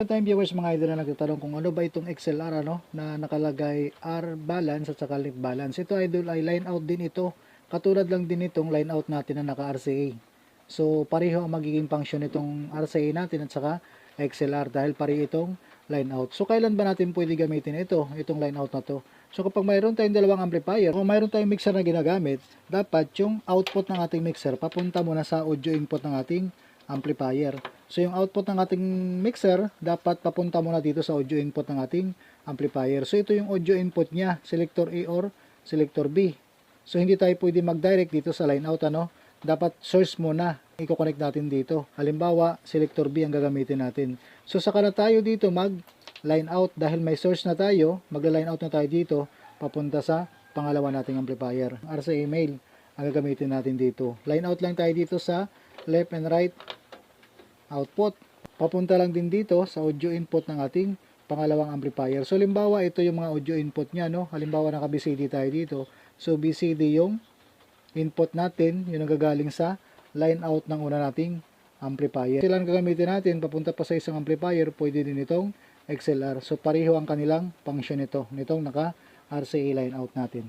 Time viewers mga idol na nagtatanong kung ano ba itong XLR na nakalagay R balance at saka left balance. Ito idol ay line out din ito. Katulad lang din itong line out natin na naka RCA. So pareho ang magiging function nitong RCA natin at saka XLR dahil pareho itong line out. So kailan ba natin pwede gamitin itong line out na to? So kapag mayroon tayong dalawang amplifier o mayroon tayong mixer na ginagamit, dapat yung output ng ating mixer papunta muna sa audio input ng ating amplifier. So yung output ng ating mixer dapat papunta muna dito sa audio input ng ating amplifier. So ito yung audio input niya, selector A or selector B. So hindi tayo pwede mag-direct dito sa line out Dapat source muna i-connect natin dito. Halimbawa, selector B ang gagamitin natin. So saka na tayo dito mag line out dahil may source na tayo, magla-line out na tayo dito papunta sa pangalawa nating amplifier. RCA male ang gagamitin natin dito. Line out lang tayo dito sa left and right output. Papunta lang din dito sa audio input ng ating pangalawang amplifier. So, halimbawa, ito yung mga audio input niya, Halimbawa, naka-BCD tayo dito. So, BCD yung input natin, yung nagagaling sa line out ng una nating amplifier. Sila ang gagamitin natin, papunta pa sa isang amplifier, pwede din itong XLR. So, pareho ang kanilang function nitong naka-RCA line out natin.